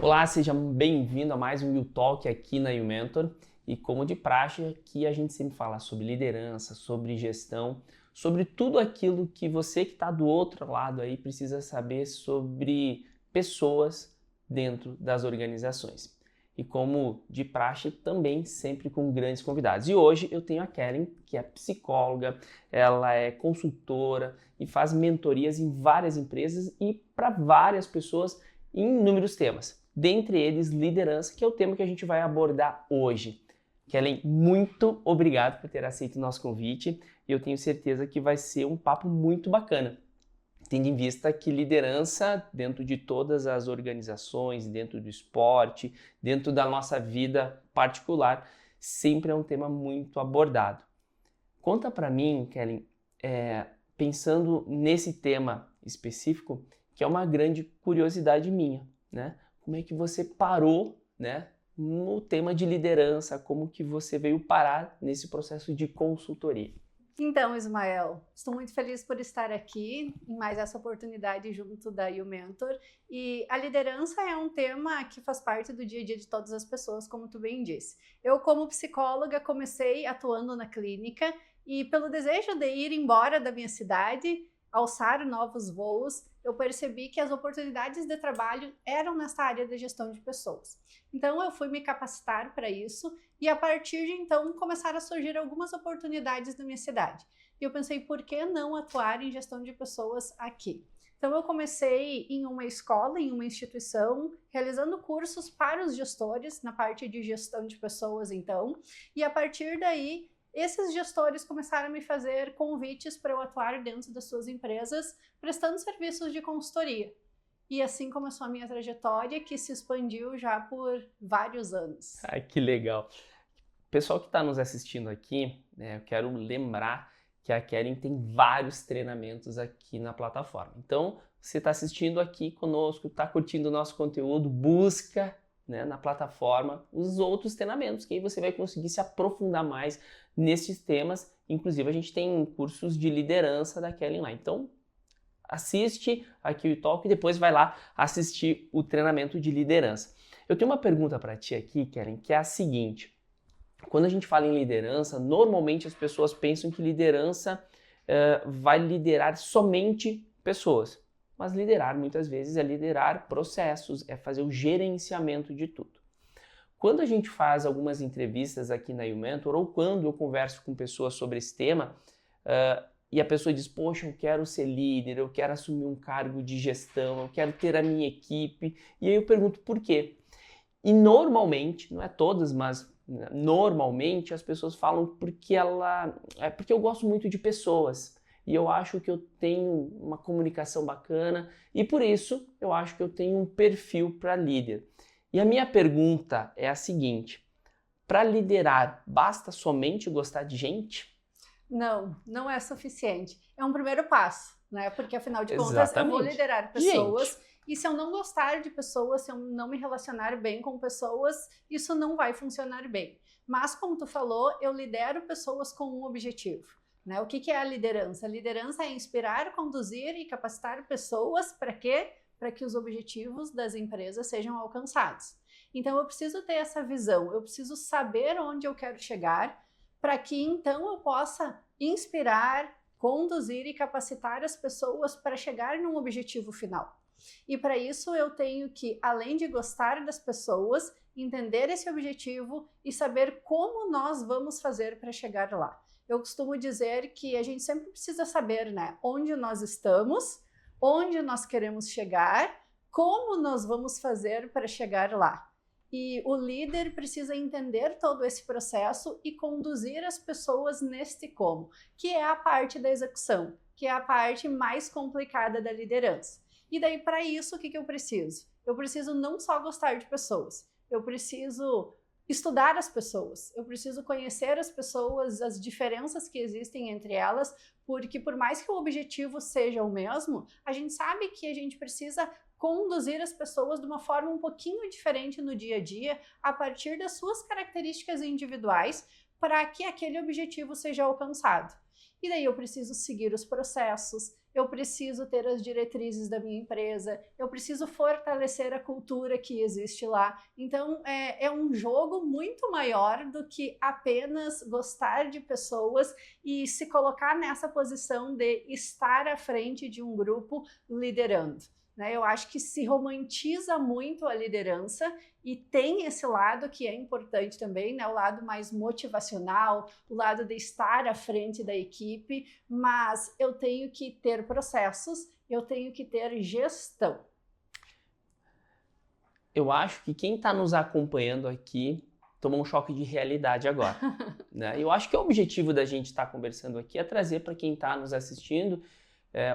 Olá, seja bem-vindo a mais um U-Talk aqui na U-Mentor. E como de praxe, aqui a gente sempre fala sobre liderança, sobre gestão, sobre tudo aquilo que você que está do outro lado aí precisa saber sobre pessoas dentro das organizações. E como de praxe, também sempre com grandes convidados. E hoje eu tenho a Kellen, que é psicóloga, ela é consultora e faz mentorias em várias empresas e para várias pessoas em inúmeros temas. Dentre eles, liderança, que é o tema que a gente vai abordar hoje. Kellen, muito obrigado por ter aceito o nosso convite e eu tenho certeza que vai ser um papo muito bacana, tendo em vista que liderança, dentro de todas as organizações, dentro do esporte, dentro da nossa vida particular, sempre é um tema muito abordado. Conta para mim, Kellen, pensando nesse tema específico, que é uma grande curiosidade minha, né? Como é que você parou, né, no tema de liderança? Como que você veio parar nesse processo de consultoria? Então, Ismael, estou muito feliz por estar aqui em mais essa oportunidade junto da U-Mentor. E a liderança é um tema que faz parte do dia a dia de todas as pessoas, como tu bem disse. Eu, como psicóloga, comecei atuando na clínica e pelo desejo de ir embora da minha cidade, alçar novos voos, eu percebi que as oportunidades de trabalho eram nessa área da gestão de pessoas. Então, eu fui me capacitar para isso e a partir de então começaram a surgir algumas oportunidades na minha cidade. E eu pensei, por que não atuar em gestão de pessoas aqui? Então eu comecei em uma escola, em uma instituição, realizando cursos para os gestores na parte de gestão de pessoas então, e a partir daí esses gestores começaram a me fazer convites para eu atuar dentro das suas empresas, prestando serviços de consultoria. E assim começou a minha trajetória, que se expandiu já por vários anos. Ai, que legal! Pessoal que está nos assistindo aqui, né, eu quero lembrar que a Kellen tem vários treinamentos aqui na plataforma. Então, você está assistindo aqui conosco, está curtindo o nosso conteúdo, busca, né, na plataforma os outros treinamentos, que aí você vai conseguir se aprofundar mais nesses temas. Inclusive, a gente tem cursos de liderança da Kellen lá. Então, assiste aqui o talk e depois vai lá assistir o treinamento de liderança. Eu tenho uma pergunta para ti aqui, Kellen, que é a seguinte. Quando a gente fala em liderança, normalmente as pessoas pensam que liderança vai liderar somente pessoas. Mas liderar, muitas vezes, é liderar processos, é fazer o gerenciamento de tudo. Quando a gente faz algumas entrevistas aqui na U-Mentor, ou quando eu converso com pessoas sobre esse tema, e a pessoa diz, poxa, eu quero ser líder, eu quero assumir um cargo de gestão, eu quero ter a minha equipe, e aí eu pergunto por quê? E normalmente, não é todas, mas normalmente as pessoas falam porque eu gosto muito de pessoas e eu acho que eu tenho uma comunicação bacana e por isso eu acho que eu tenho um perfil para líder. E a minha pergunta é a seguinte: para liderar, basta somente gostar de gente? Não, não é suficiente. É um primeiro passo, né? Porque afinal de contas eu vou Exatamente. liderar Gente, pessoas e se eu não gostar de pessoas, se eu não me relacionar bem com pessoas, isso não vai funcionar bem. Mas como tu falou, eu lidero pessoas com um objetivo, né? O que é a liderança? A liderança é inspirar, conduzir e capacitar pessoas para quê? Para que os objetivos das empresas sejam alcançados. Então eu preciso ter essa visão, eu preciso saber onde eu quero chegar, para que então eu possa inspirar, conduzir e capacitar as pessoas para chegar num objetivo final. E para isso eu tenho que, além de gostar das pessoas, entender esse objetivo e saber como nós vamos fazer para chegar lá. Eu costumo dizer que a gente sempre precisa saber, né, onde nós estamos, onde nós queremos chegar, como nós vamos fazer para chegar lá. E o líder precisa entender todo esse processo e conduzir as pessoas neste como, que é a parte da execução, que é a parte mais complicada da liderança. E daí, para isso, o que eu preciso? Eu preciso não só gostar de pessoas, eu preciso estudar as pessoas, eu preciso conhecer as pessoas, as diferenças que existem entre elas, porque por mais que o objetivo seja o mesmo, a gente sabe que a gente precisa conduzir as pessoas de uma forma um pouquinho diferente no dia a dia, a partir das suas características individuais, para que aquele objetivo seja alcançado. E daí eu preciso seguir os processos, eu preciso ter as diretrizes da minha empresa, eu preciso fortalecer a cultura que existe lá. Então, é um jogo muito maior do que apenas gostar de pessoas e se colocar nessa posição de estar à frente de um grupo liderando. Eu acho que se romantiza muito a liderança e tem esse lado que é importante também, o lado mais motivacional, o lado de estar à frente da equipe, mas eu tenho que ter processos, eu tenho que ter gestão. Eu acho que quem está nos acompanhando aqui tomou um choque de realidade agora. Né? Eu acho que o objetivo da gente estar conversando aqui é trazer para quem está nos assistindo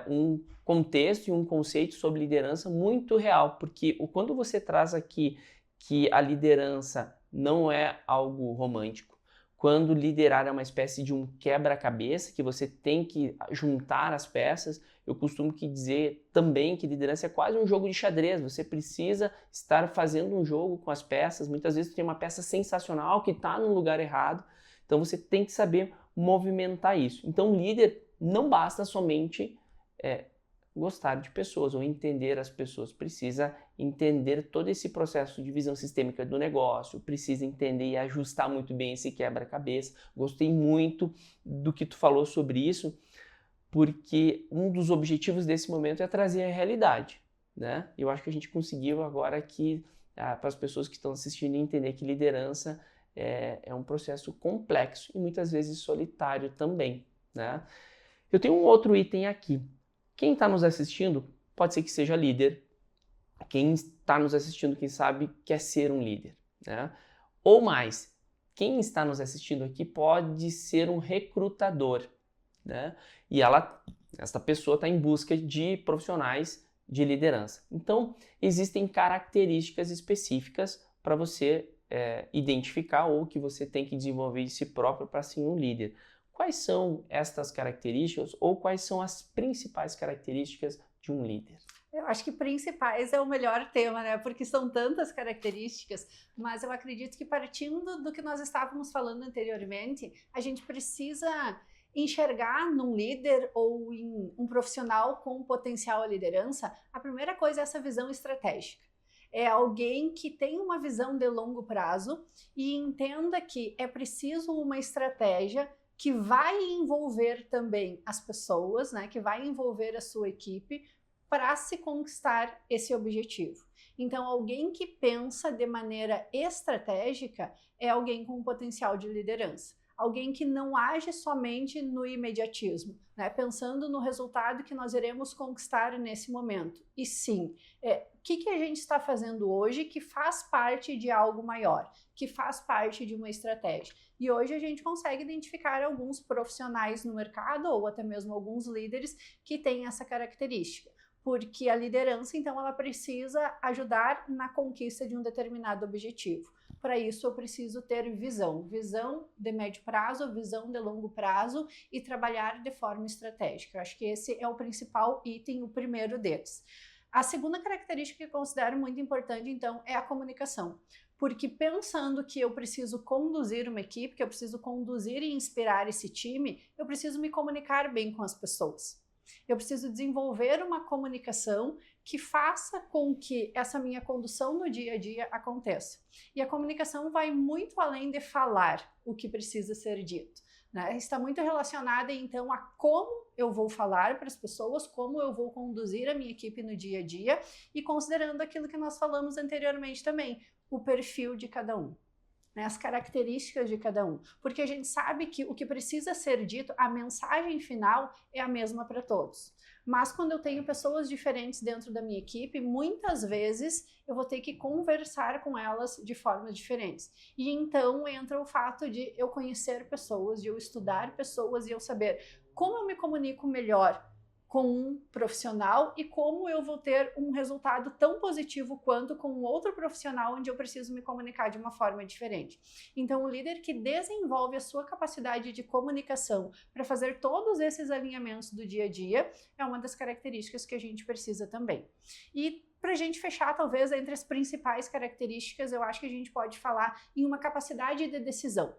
um contexto e um conceito sobre liderança muito real, porque quando você traz aqui que a liderança não é algo romântico, quando liderar é uma espécie de um quebra-cabeça, que você tem que juntar as peças, eu costumo dizer também que liderança é quase um jogo de xadrez, você precisa estar fazendo um jogo com as peças, muitas vezes tem uma peça sensacional que está no lugar errado, então você tem que saber movimentar isso. Então líder não basta somente gostar de pessoas ou entender as pessoas, precisa entender todo esse processo de visão sistêmica do negócio, precisa entender e ajustar muito bem esse quebra-cabeça. Gostei muito do que tu falou sobre isso, porque um dos objetivos desse momento é trazer a realidade, né? Eu acho que a gente conseguiu agora aqui, para as pessoas que estão assistindo, entender que liderança é um processo complexo e muitas vezes solitário também, né? Eu tenho um outro item aqui. Quem está nos assistindo pode ser que seja líder. Quem está nos assistindo, quem sabe, quer ser um líder, né? Ou mais, quem está nos assistindo aqui pode ser um recrutador, né? E essa pessoa está em busca de profissionais de liderança. Então, existem características específicas para você identificar ou que você tem que desenvolver em si próprio para ser um líder. Quais são estas características ou quais são as principais características de um líder? Eu acho que principais é o melhor tema, né? Porque são tantas características, mas eu acredito que partindo do que nós estávamos falando anteriormente, a gente precisa enxergar num líder ou em um profissional com potencial à liderança, a primeira coisa é essa visão estratégica. É alguém que tem uma visão de longo prazo e entenda que é preciso uma estratégia que vai envolver também as pessoas, né, que vai envolver a sua equipe para se conquistar esse objetivo. Então, alguém que pensa de maneira estratégica é alguém com potencial de liderança. Alguém que não age somente no imediatismo, né, pensando no resultado que nós iremos conquistar nesse momento. E sim, o que a gente está fazendo hoje que faz parte de algo maior, que faz parte de uma estratégia. E hoje a gente consegue identificar alguns profissionais no mercado ou até mesmo alguns líderes que têm essa característica. Porque a liderança, então, ela precisa ajudar na conquista de um determinado objetivo. Para isso, eu preciso ter visão de médio prazo, visão de longo prazo e trabalhar de forma estratégica. Eu acho que esse é o principal item, o primeiro deles. A segunda característica que eu considero muito importante, então, é a comunicação. Porque pensando que eu preciso conduzir uma equipe, que eu preciso conduzir e inspirar esse time, eu preciso me comunicar bem com as pessoas. Eu preciso desenvolver uma comunicação que faça com que essa minha condução no dia a dia aconteça. E a comunicação vai muito além de falar o que precisa ser dito, né? Está muito relacionada, então, a como eu vou falar para as pessoas, como eu vou conduzir a minha equipe no dia a dia e considerando aquilo que nós falamos anteriormente também, o perfil de cada um. As características de cada um, porque a gente sabe que o que precisa ser dito, a mensagem final é a mesma para todos. Mas quando eu tenho pessoas diferentes dentro da minha equipe, muitas vezes eu vou ter que conversar com elas de formas diferentes. E então entra o fato de eu conhecer pessoas, de eu estudar pessoas e eu saber como eu me comunico melhor com um profissional e como eu vou ter um resultado tão positivo quanto com um outro profissional onde eu preciso me comunicar de uma forma diferente. Então, o líder que desenvolve a sua capacidade de comunicação para fazer todos esses alinhamentos do dia a dia é uma das características que a gente precisa também. E para a gente fechar, talvez, entre as principais características, eu acho que a gente pode falar em uma capacidade de decisão.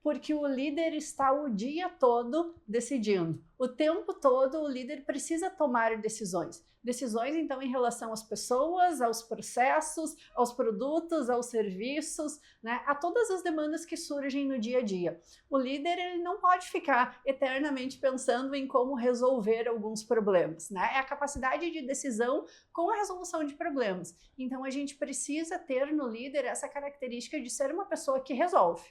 Porque o líder está o dia todo decidindo. O tempo todo o líder precisa tomar decisões. Decisões, então, em relação às pessoas, aos processos, aos produtos, aos serviços, né? A todas as demandas que surgem no dia a dia. O líder, ele não pode ficar eternamente pensando em como resolver alguns problemas, né? É a capacidade de decisão com a resolução de problemas. Então, a gente precisa ter no líder essa característica de ser uma pessoa que resolve.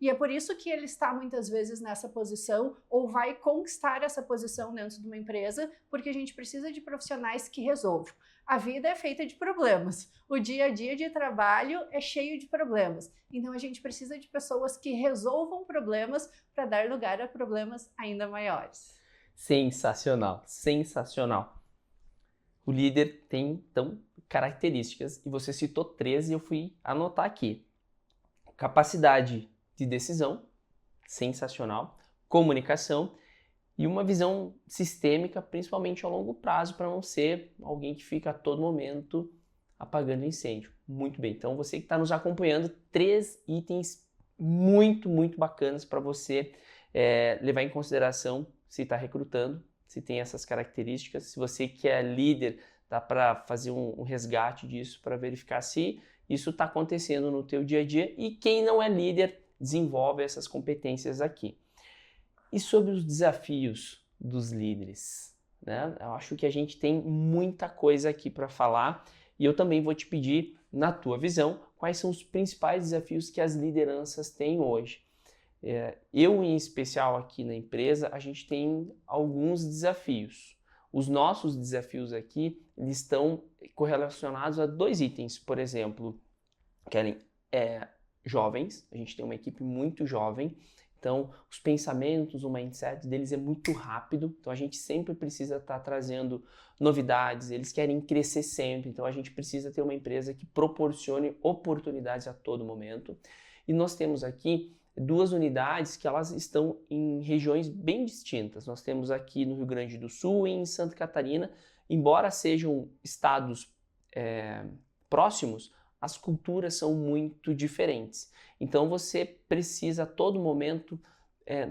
E é por isso que ele está muitas vezes nessa posição ou vai conquistar essa posição dentro de uma empresa, porque a gente precisa de profissionais que resolvam. A vida é feita de problemas. O dia a dia de trabalho é cheio de problemas. Então a gente precisa de pessoas que resolvam problemas para dar lugar a problemas ainda maiores. Sensacional, sensacional. O líder tem, então, características, e você citou 13 e eu fui anotar aqui. Capacidade de decisão, sensacional, comunicação e uma visão sistêmica, principalmente a longo prazo, para não ser alguém que fica a todo momento apagando incêndio. Muito bem, então você que está nos acompanhando, 3 itens muito bacanas para você levar em consideração se está recrutando, se tem essas características. Se você que é líder, dá para fazer um resgate disso para verificar se isso está acontecendo no teu dia a dia, e quem não é líder desenvolve essas competências aqui. E sobre os desafios dos líderes, né? Eu acho que a gente tem muita coisa aqui para falar, e eu também vou te pedir, na tua visão, quais são os principais desafios que as lideranças têm hoje. Eu, em especial aqui na empresa, a gente tem alguns desafios. Os nossos desafios aqui, eles estão correlacionados a 2 itens. Por exemplo, Kellen, jovens, a gente tem uma equipe muito jovem, então os pensamentos, o mindset deles é muito rápido, então a gente sempre precisa estar trazendo novidades, eles querem crescer sempre, então a gente precisa ter uma empresa que proporcione oportunidades a todo momento. E nós temos aqui 2 unidades que elas estão em regiões bem distintas. Nós temos aqui no Rio Grande do Sul e em Santa Catarina, embora sejam estados próximos, as culturas são muito diferentes. Então você precisa a todo momento,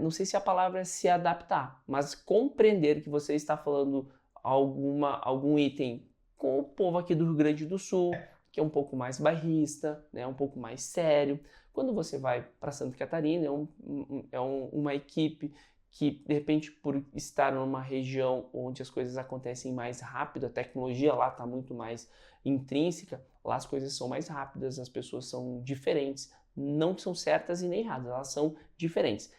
não sei se a palavra é se adaptar, mas compreender que você está falando algum item com o povo aqui do Rio Grande do Sul, que é um pouco mais bairrista, né, um pouco mais sério. Quando você vai para Santa Catarina, uma equipe que, de repente, por estar numa região onde as coisas acontecem mais rápido, a tecnologia lá está muito mais intrínseca, lá as coisas são mais rápidas, as pessoas são diferentes, não são certas e nem erradas, elas são diferentes.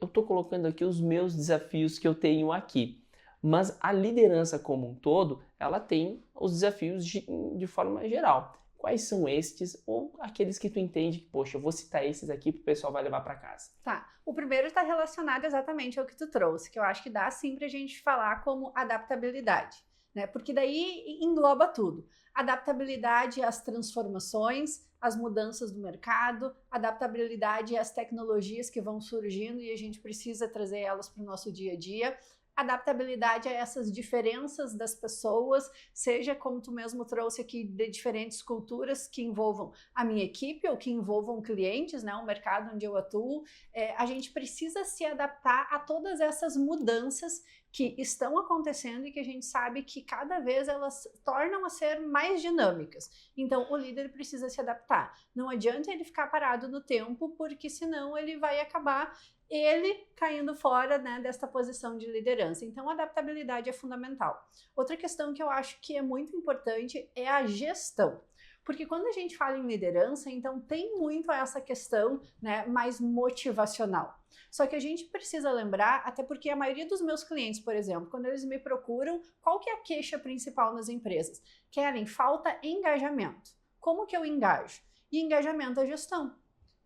Eu estou colocando aqui os meus desafios que eu tenho aqui, mas a liderança como um todo, ela tem os desafios de forma geral. Quais são estes ou aqueles que tu entende que, poxa, eu vou citar esses aqui para o pessoal vai levar para casa? Tá, o primeiro está relacionado exatamente ao que tu trouxe, que eu acho que dá sim para a gente falar como adaptabilidade, né? Porque daí engloba tudo. Adaptabilidade às transformações, às mudanças do mercado, adaptabilidade às tecnologias que vão surgindo e a gente precisa trazer elas para o nosso dia a dia. Adaptabilidade a essas diferenças das pessoas, seja como tu mesmo trouxe aqui, de diferentes culturas que envolvam a minha equipe ou que envolvam clientes, né, o mercado onde eu atuo. A gente precisa se adaptar a todas essas mudanças que estão acontecendo e que a gente sabe que cada vez elas tornam a ser mais dinâmicas. Então, o líder precisa se adaptar. Não adianta ele ficar parado no tempo, porque senão ele vai acabar caindo fora, né, desta posição de liderança. Então, a adaptabilidade é fundamental. Outra questão que eu acho que é muito importante é a gestão. Porque quando a gente fala em liderança, então tem muito essa questão, né, mais motivacional. Só que a gente precisa lembrar, até porque a maioria dos meus clientes, por exemplo, quando eles me procuram, qual que é a queixa principal nas empresas? Kellen, falta engajamento. Como que eu engajo? E engajamento é gestão.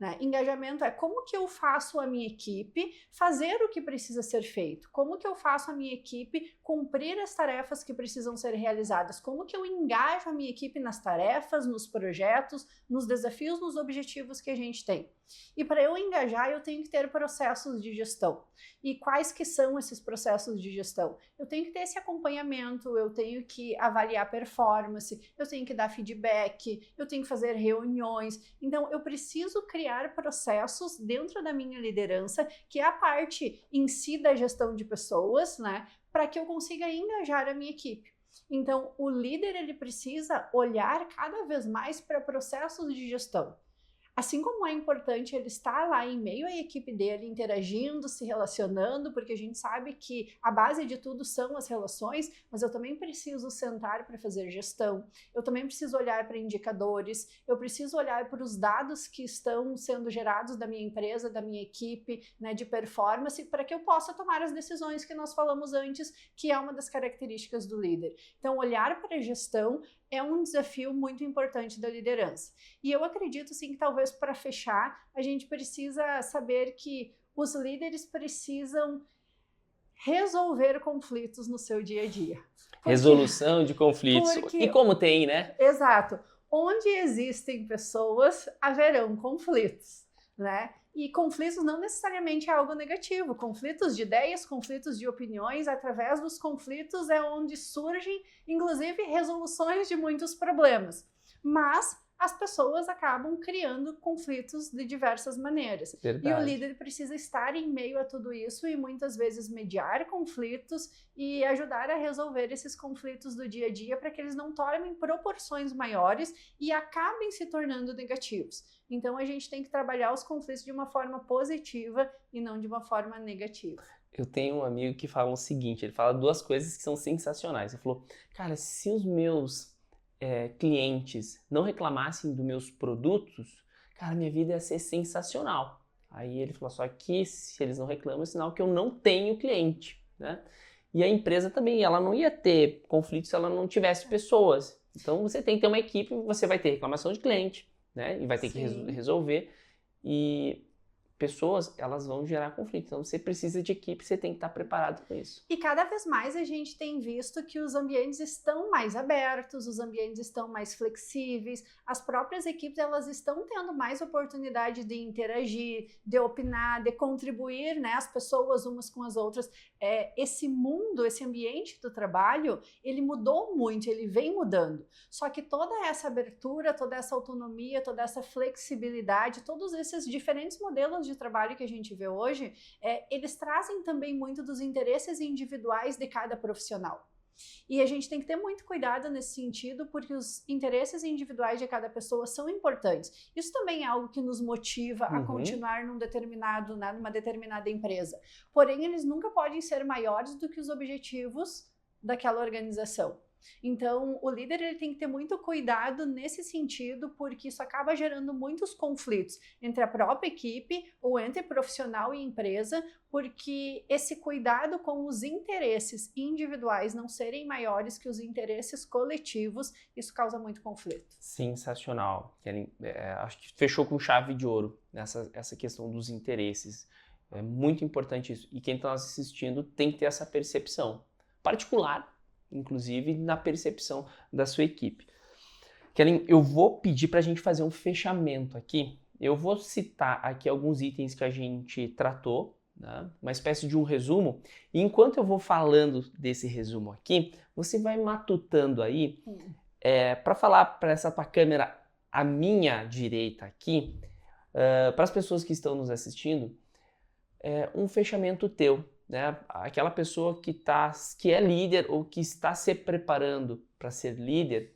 Né? Engajamento é como que eu faço a minha equipe fazer o que precisa ser feito, como que eu faço a minha equipe cumprir as tarefas que precisam ser realizadas, como que eu engajo a minha equipe nas tarefas, nos projetos, nos desafios, nos objetivos que a gente tem. E para eu engajar, eu tenho que ter processos de gestão. E quais que são esses processos de gestão? Eu tenho que ter esse acompanhamento, eu tenho que avaliar performance, eu tenho que dar feedback, eu tenho que fazer reuniões. Então, eu preciso criar processos dentro da minha liderança, que é a parte em si da gestão de pessoas, né? Para que eu consiga engajar a minha equipe. Então, o líder ele precisa olhar cada vez mais para processos de gestão. Assim como é importante ele estar lá em meio à equipe dele, interagindo, se relacionando, porque a gente sabe que a base de tudo são as relações, mas eu também preciso sentar para fazer gestão, eu também preciso olhar para indicadores, eu preciso olhar para os dados que estão sendo gerados da minha empresa, da minha equipe, né, de performance, para que eu possa tomar as decisões que nós falamos antes, que é uma das características do líder. Então, olhar para a gestão é um desafio muito importante da liderança. E eu acredito, sim, que talvez para fechar, a gente precisa saber que os líderes precisam resolver conflitos no seu dia a dia. Resolução de conflitos. E como tem, né? Exato. Onde existem pessoas, haverão conflitos, né? E conflitos não necessariamente é algo negativo. Conflitos de ideias, conflitos de opiniões, através dos conflitos é onde surgem, inclusive, resoluções de muitos problemas. Mas as pessoas acabam criando conflitos de diversas maneiras. Verdade. E o líder precisa estar em meio a tudo isso e muitas vezes mediar conflitos e ajudar a resolver esses conflitos do dia a dia para que eles não tomem proporções maiores e acabem se tornando negativos. Então a gente tem que trabalhar os conflitos de uma forma positiva e não de uma forma negativa. Eu tenho um amigo que fala o seguinte, ele fala duas coisas que são sensacionais. Ele falou, cara, se os meus clientes não reclamassem dos meus produtos, cara, minha vida ia ser sensacional. Aí ele falou, só que se eles não reclamam, é sinal que eu não tenho cliente, né? E a empresa também, ela não ia ter conflitos se ela não tivesse pessoas. Então você tem que ter uma equipe, você vai ter reclamação de cliente, né? E vai ter que resolver. E pessoas, elas vão gerar conflito. Então, você precisa de equipe, você tem que estar preparado para isso. E cada vez mais a gente tem visto que os ambientes estão mais abertos, os ambientes estão mais flexíveis, as próprias equipes, elas estão tendo mais oportunidade de interagir, de opinar, de contribuir, né, as pessoas umas com as outras. Esse mundo, esse ambiente do trabalho, ele mudou muito, ele vem mudando. Só que toda essa abertura, toda essa autonomia, toda essa flexibilidade, todos esses diferentes modelos de trabalho que a gente vê hoje, eles trazem também muito dos interesses individuais de cada profissional. E a gente tem que ter muito cuidado nesse sentido, porque os interesses individuais de cada pessoa são importantes. Isso também é algo que nos motiva a continuar numa determinada empresa. Porém, eles nunca podem ser maiores do que os objetivos daquela organização. Então, o líder ele tem que ter muito cuidado nesse sentido, porque isso acaba gerando muitos conflitos entre a própria equipe ou entre profissional e empresa, porque esse cuidado com os interesses individuais não serem maiores que os interesses coletivos, isso causa muito conflito. Sensacional. Acho que fechou com chave de ouro essa questão dos interesses. É muito importante isso. E quem está assistindo tem que ter essa percepção particular, inclusive na percepção da sua equipe. Kellen, eu vou pedir para a gente fazer um fechamento aqui. Eu vou citar aqui alguns itens que a gente tratou, né? Uma espécie de um resumo. E enquanto eu vou falando desse resumo aqui, você vai matutando aí para falar para essa tua câmera à minha direita aqui, para as pessoas que estão nos assistindo, um fechamento teu. Né? Aquela pessoa que é líder ou que está se preparando para ser líder,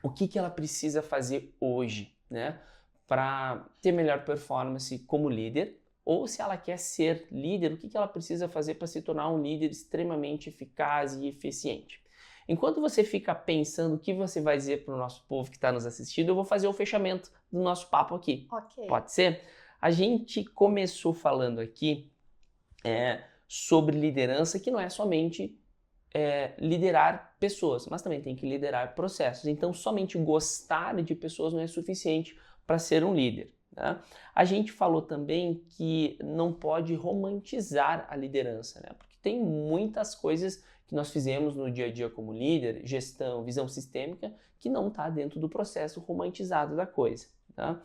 o que ela precisa fazer hoje, né? Para ter melhor performance como líder, ou se ela quer ser líder, o que ela precisa fazer para se tornar um líder extremamente eficaz e eficiente. Enquanto você fica pensando o que você vai dizer para o nosso povo que está nos assistindo, eu vou fazer o fechamento do nosso papo aqui. Okay. Pode ser? A gente começou falando aqui sobre liderança, que não é somente liderar pessoas, mas também tem que liderar processos. Então, somente gostar de pessoas não é suficiente para ser um líder, né? A gente falou também que não pode romantizar a liderança, né? Porque tem muitas coisas que nós fizemos no dia a dia como líder, gestão, visão sistêmica, que não está dentro do processo romantizado da coisa, tá?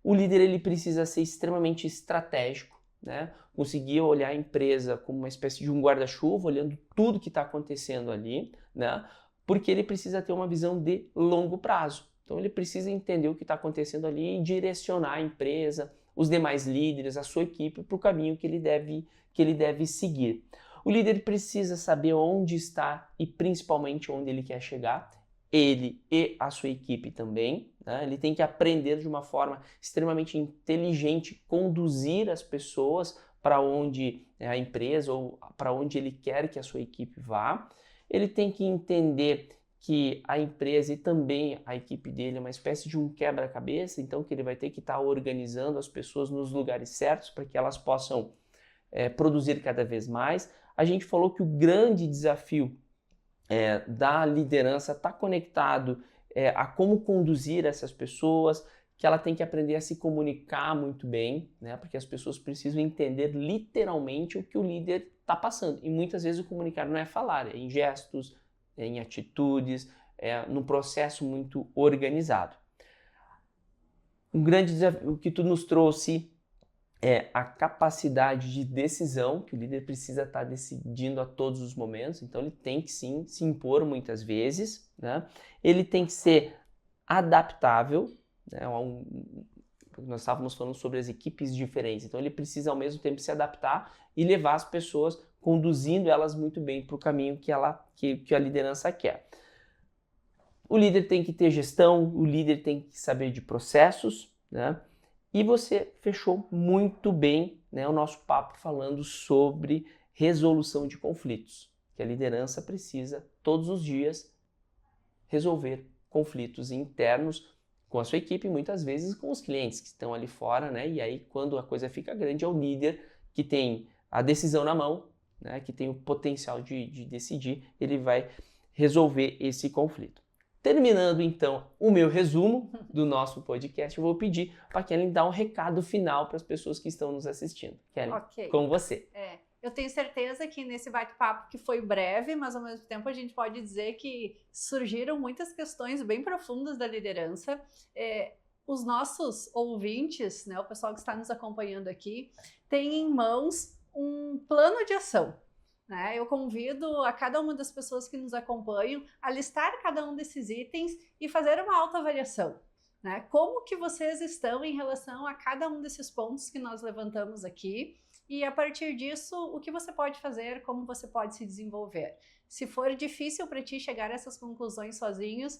O líder ele precisa ser extremamente estratégico, né? Conseguir olhar a empresa como uma espécie de um guarda-chuva, olhando tudo que está acontecendo ali, né? Porque ele precisa ter uma visão de longo prazo. Então ele precisa entender o que está acontecendo ali e direcionar a empresa, os demais líderes, a sua equipe para o caminho que ele deve seguir. O líder precisa saber onde está e principalmente onde ele quer chegar. Ele e a sua equipe também, né? Ele tem que aprender de uma forma extremamente inteligente, conduzir as pessoas para onde a empresa ou para onde ele quer que a sua equipe vá. Ele tem que entender que a empresa e também a equipe dele é uma espécie de um quebra-cabeça, então que ele vai ter que estar organizando as pessoas nos lugares certos para que elas possam produzir cada vez mais. A gente falou que o grande desafio da liderança está conectado a como conduzir essas pessoas, que ela tem que aprender a se comunicar muito bem, né? Porque as pessoas precisam entender literalmente o que o líder está passando. E muitas vezes o comunicar não é falar, é em gestos, é em atitudes, num processo muito organizado. Um grande desafio que tu nos trouxe é a capacidade de decisão, que o líder precisa estar decidindo a todos os momentos, então ele tem que sim se impor muitas vezes, né? Ele tem que ser adaptável, né? Nós estávamos falando sobre as equipes diferentes, então ele precisa ao mesmo tempo se adaptar e levar as pessoas, conduzindo elas muito bem para o caminho que a liderança quer. O líder tem que ter gestão, o líder tem que saber de processos, né? E você fechou muito bem, né, o nosso papo falando sobre resolução de conflitos, que a liderança precisa todos os dias resolver conflitos internos com a sua equipe, muitas vezes com os clientes que estão ali fora, né? E aí quando a coisa fica grande é o líder que tem a decisão na mão, né, que tem o potencial de decidir, ele vai resolver esse conflito. Terminando então o meu resumo do nosso podcast, eu vou pedir para a Kellen dar um recado final para as pessoas que estão nos assistindo. Kellen, com você. Eu tenho certeza que nesse bate-papo que foi breve, mas ao mesmo tempo a gente pode dizer que surgiram muitas questões bem profundas da liderança. Os nossos ouvintes, né, o pessoal que está nos acompanhando aqui, tem em mãos um plano de ação. Eu convido a cada uma das pessoas que nos acompanham a listar cada um desses itens e fazer uma autoavaliação. Como que vocês estão em relação a cada um desses pontos que nós levantamos aqui e a partir disso o que você pode fazer, como você pode se desenvolver. Se for difícil para ti chegar a essas conclusões sozinhos,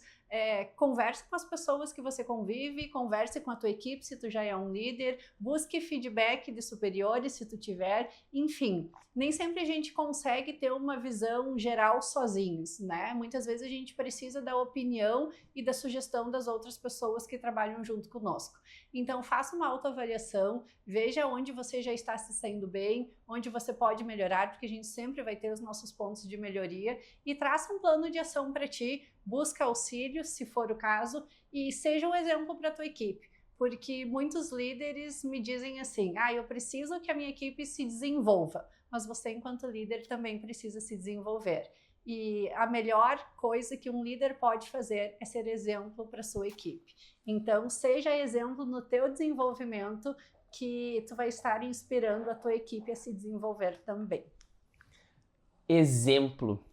converse com as pessoas que você convive, converse com a tua equipe se tu já é um líder, busque feedback de superiores se tu tiver, enfim. Nem sempre a gente consegue ter uma visão geral sozinhos, né? Muitas vezes a gente precisa da opinião e da sugestão das outras pessoas que trabalham junto conosco. Então faça uma autoavaliação, veja onde você já está se saindo bem, onde você pode melhorar, porque a gente sempre vai ter os nossos pontos de melhoria, e traça um plano de ação para ti, busca auxílio, se for o caso, e seja um exemplo para a tua equipe. Porque muitos líderes me dizem assim, eu preciso que a minha equipe se desenvolva, mas você enquanto líder também precisa se desenvolver. E a melhor coisa que um líder pode fazer é ser exemplo para a sua equipe. Então, seja exemplo no teu desenvolvimento, que tu vai estar inspirando a tua equipe a se desenvolver também. Exemplo.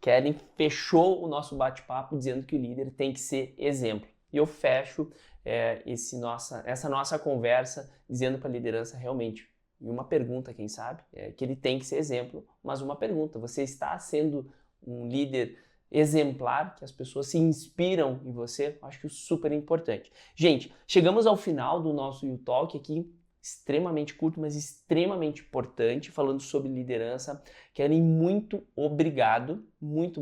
Kellen fechou o nosso bate-papo dizendo que o líder tem que ser exemplo. E eu fecho essa nossa conversa dizendo para a liderança realmente, e uma pergunta, quem sabe, que ele tem que ser exemplo, mas uma pergunta, você está sendo um líder exemplar, que as pessoas se inspiram em você? Acho que é super importante. Gente, chegamos ao final do nosso U-Talk aqui, extremamente curto, mas extremamente importante, falando sobre liderança. Kellen, muito obrigado, muito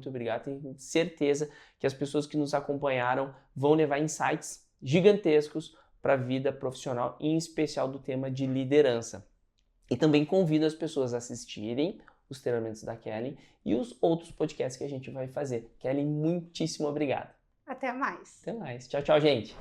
obrigado. Tenho certeza que as pessoas que nos acompanharam vão levar insights gigantescos para a vida profissional, em especial do tema de liderança. E também convido as pessoas a assistirem os treinamentos da Kellen e os outros podcasts que a gente vai fazer. Kellen, muitíssimo obrigado. Até mais. Até mais. Tchau, tchau, gente.